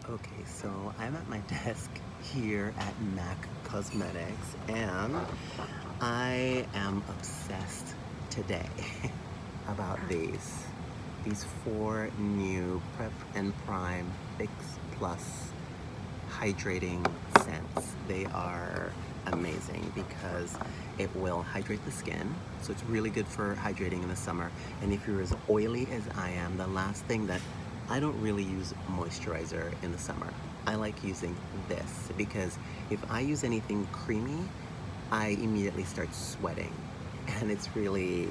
Okay, so I'm at my desk here at M.A.C Cosmetics, and I am obsessed today about these four new Prep and Prime Fix Plus hydrating scents. They are amazing because it will hydrate the skin, so it's really good for hydrating in the summer. And if you're as oily as I am, the last thing that I don't really use moisturizer in the summer. I like using this because if I use anything creamy, I immediately start sweating, and it's really,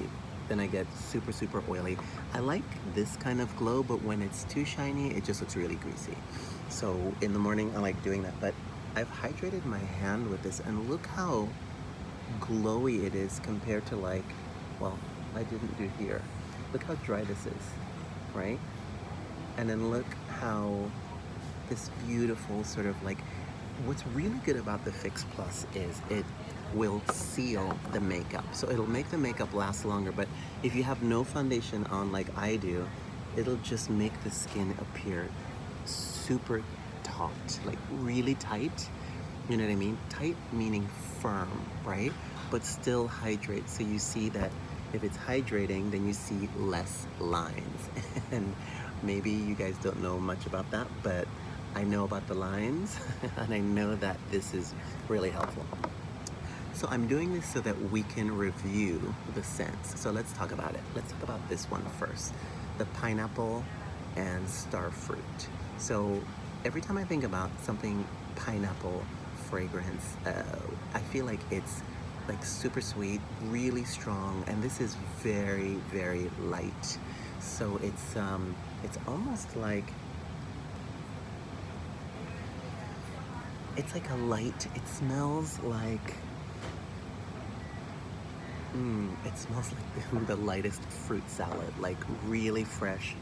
then I get super oily. I like this kind of glow, but when it's too shiny, it just looks really greasy. So in the morning, I like doing that, but I've hydrated my hand with this, and look how glowy it is compared to, like, well, I didn't do here. Look how dry this is, right? And then look how this beautiful sort of like, what's really good about the Fix Plus is it will seal the makeup. So it'll make the makeup last longer, but if you have no foundation on like I do, it'll just make the skin appear super taut, like really tight. You know what I mean? Tight meaning firm, right? But still hydrate. So you see that if it's hydrating, then you see less lines. And maybe you guys don't know much about that, but I know about the lines and I know that this is really helpful. So I'm doing this so that we can review the scents. So let's talk about it. Let's talk about this one first. The pineapple and star fruit. So every time I think about something pineapple fragrance, I feel like it's like super sweet, really strong, and this is very light. So it's almost like, it's like a light, it smells like, it smells like the lightest fruit salad, like really fresh.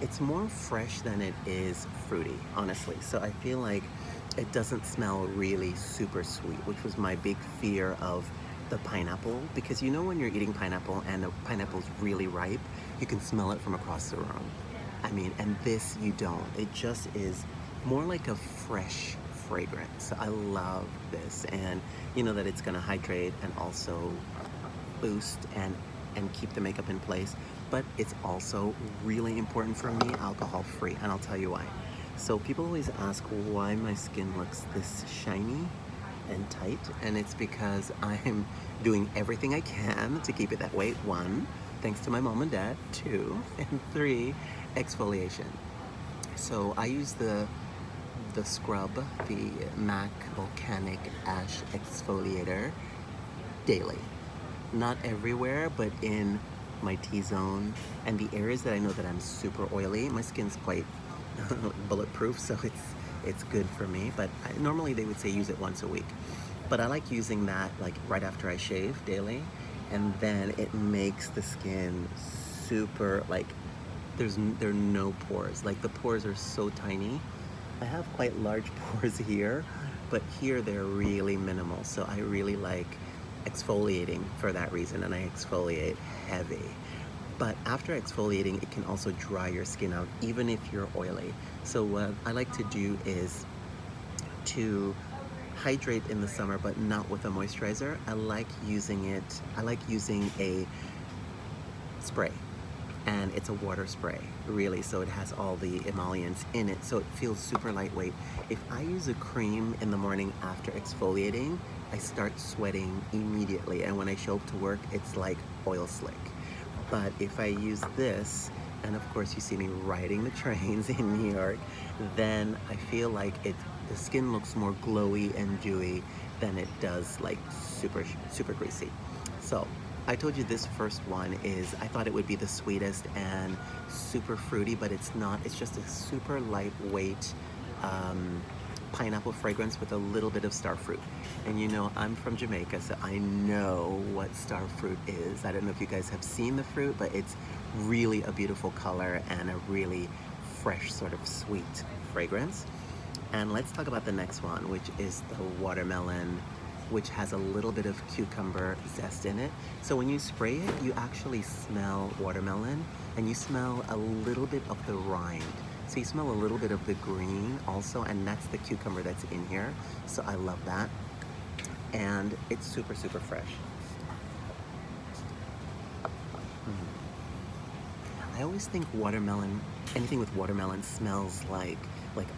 It's more fresh than it is fruity, honestly. So I feel like it doesn't smell really super sweet, which was my big fear of the pineapple, because you know when you're eating pineapple and the pineapple's really ripe, you can smell it from across the room. I mean, and this you don't. It just is more like a fresh fragrance. So I love this, and you know that it's gonna hydrate and also boost and keep the makeup in place, but it's also really important for me, alcohol free, and I'll tell you why. So people always ask why my skin looks this shiny and tight, and it's because I'm doing everything I can to keep it that way. One, thanks to my mom and dad. Two, and three, exfoliation. So I use the scrub, the MAC Volcanic Ash Exfoliator, daily. Not everywhere, but in my T-zone and the areas that I know that I'm super oily. My skin's quite bulletproof, so it's good for me, but normally they would say use it once a week. But I like using that like right after I shave daily, and then it makes the skin super, like, there are no pores. Like, the pores are so tiny. I have quite large pores here, but here they're really minimal. So I really like exfoliating for that reason, and I exfoliate heavy. But after exfoliating, it can also dry your skin out, even if you're oily. So what I like to do is to hydrate in the summer, but not with a moisturizer. I like using a spray, and it's a water spray, really, so it has all the emollients in it, so it feels super lightweight. If I use a cream in the morning after exfoliating, I start sweating immediately, and when I show up to work, it's like oil slick. But if I use this, and of course you see me riding the trains in New York, then I feel like the skin looks more glowy and dewy than it does like super greasy. So I told you this first one is, I thought it would be the sweetest and super fruity, but it's not. It's just a super lightweight pineapple fragrance with a little bit of star fruit. And you know, I'm from Jamaica, so I know what star fruit is. I don't know if you guys have seen the fruit, but it's really a beautiful color and a really fresh sort of sweet fragrance. And let's talk about the next one, which is the watermelon, which has a little bit of cucumber zest in it. So when you spray it, you actually smell watermelon, and you smell a little bit of the rind. So you smell a little bit of the green also, and that's the cucumber that's in here. So I love that. And it's super, super fresh. I always think watermelon, anything with watermelon smells like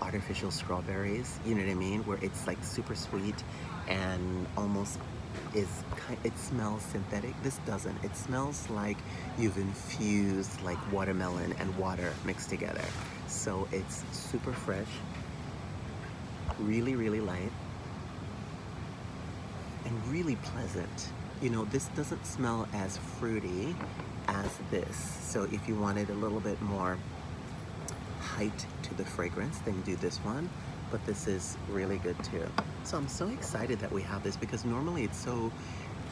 artificial strawberries. You know what I mean? Where it's like super sweet and almost it smells synthetic. This doesn't. It smells like you've infused like watermelon and water mixed together. So it's super fresh, really, really light, and really pleasant. You know, this doesn't smell as fruity as this. So if you wanted a little bit more height to the fragrance, then do this one. But this is really good too. So I'm so excited that we have this because normally it's so,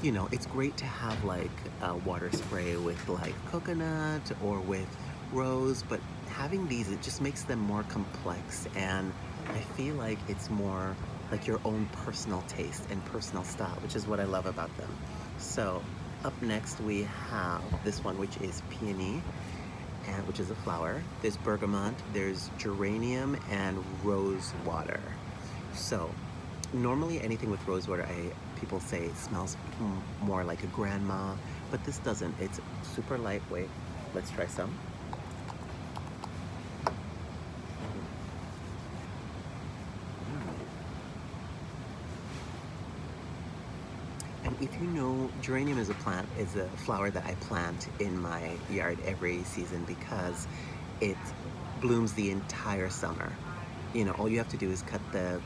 you know, it's great to have like a water spray with like coconut or with rose, but having these, it just makes them more complex, and I feel like it's more like your own personal taste and personal style, which is what I love about them. So up next we have this one, which is peony, and which is a flower. There's bergamot, there's geranium, and rose water. So normally anything with rose water, people say it smells more like a grandma, but this doesn't. It's super lightweight. Let's try some. And if you know, geranium is a flower that I plant in my yard every season because it blooms the entire summer. You know, all you have to do is cut the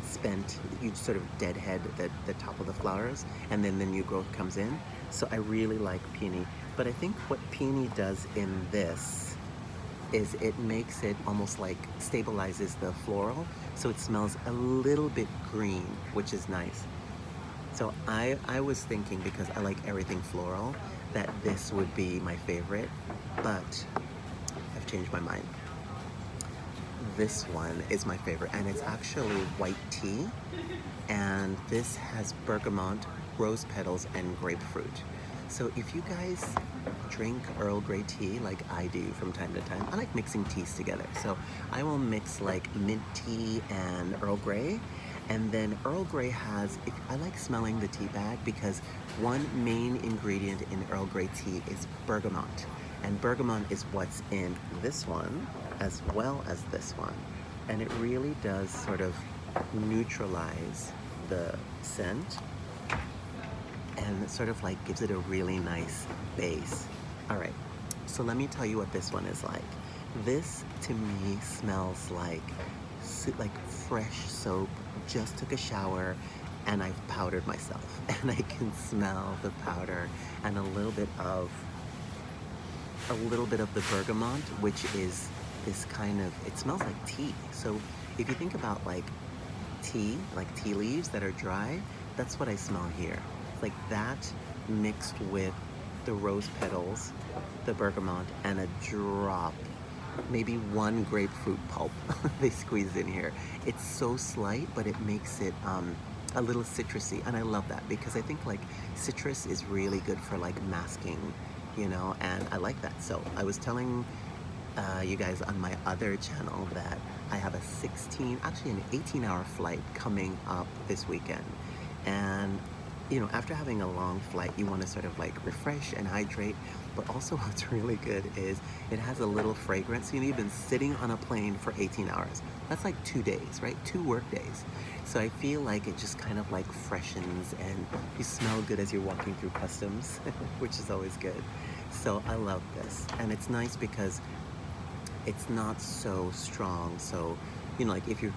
spent, you sort of deadhead the top of the flowers, and then the new growth comes in. So I really like peony. But I think what peony does in this is it makes it almost like stabilizes the floral, so it smells a little bit green, which is nice. So I was thinking, because I like everything floral, that this would be my favorite, but I've changed my mind. This one is my favorite, and it's actually white tea, and this has bergamot, rose petals, and grapefruit. So if you guys drink Earl Grey tea like I do from time to time, I like mixing teas together. So I will mix like mint tea and Earl Grey, and then Earl Grey has, I like smelling the tea bag because one main ingredient in Earl Grey tea is bergamot. And bergamot is what's in this one as well as this one. And it really does sort of neutralize the scent and sort of like gives it a really nice base. All right, so let me tell you what this one is like. This to me smells like fresh soap, just took a shower, and I've powdered myself. And I can smell the powder and a little bit of the bergamot, which is this kind of, it smells like tea. So if you think about like tea leaves that are dry, that's what I smell here. It's like that mixed with the rose petals, the bergamot, and a drop, maybe one grapefruit pulp they squeezed in here. It's so slight, but it makes it a little citrusy, and I love that because I think like citrus is really good for like masking, you know, and I like that. So I was telling you guys on my other channel that I have a 18-hour flight coming up this weekend, and you know, after having a long flight, you want to sort of like refresh and hydrate, but also what's really good is it has a little fragrance. You know, you've been sitting on a plane for 18 hours. That's like 2 days, right? 2 work days. So I feel like it just kind of like freshens, and you smell good as you're walking through customs, which is always good. So I love this, and it's nice because it's not so strong. So, you know, like if you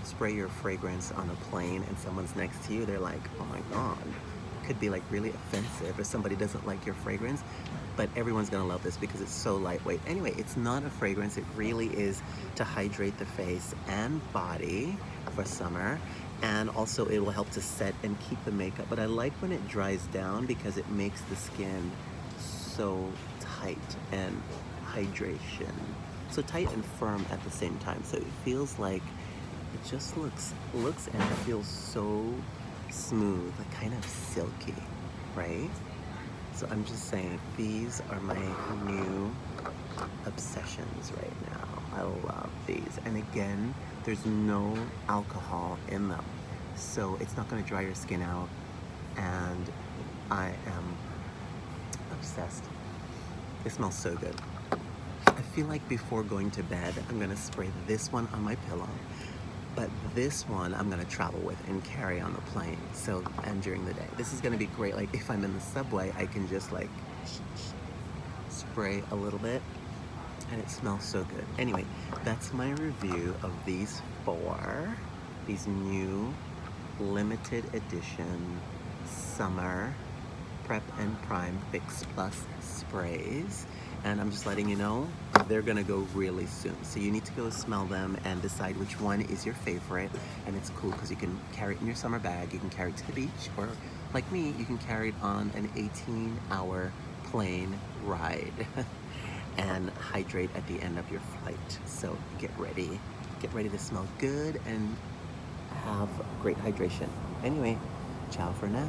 spray your fragrance on a plane and someone's next to you, they're like, oh my God, it could be like really offensive if somebody doesn't like your fragrance. But everyone's gonna love this because it's so lightweight. Anyway, it's not a fragrance. It really is to hydrate the face and body for summer. And also it will help to set and keep the makeup. But I like when it dries down because it makes the skin so tight and hydration. So tight and firm at the same time. So it feels like it just looks and feels so smooth, like kind of silky, right? So I'm just saying, these are my new obsessions right now. I love these. And again, there's no alcohol in them. So it's not gonna dry your skin out. And I am obsessed. It smells so good. I feel like before going to bed, I'm gonna spray this one on my pillow. But this one I'm gonna travel with and carry on the plane. So, and during the day. This is gonna be great. Like if I'm in the subway, I can just like spray a little bit and it smells so good. Anyway, that's my review of these these new limited edition summer Prep and Prime Fix Plus sprays. And I'm just letting you know, they're gonna go really soon. So you need to go smell them and decide which one is your favorite. And it's cool because you can carry it in your summer bag, you can carry it to the beach, or like me, you can carry it on an 18-hour plane ride and hydrate at the end of your flight. So get ready to smell good and have great hydration. Anyway, ciao for now.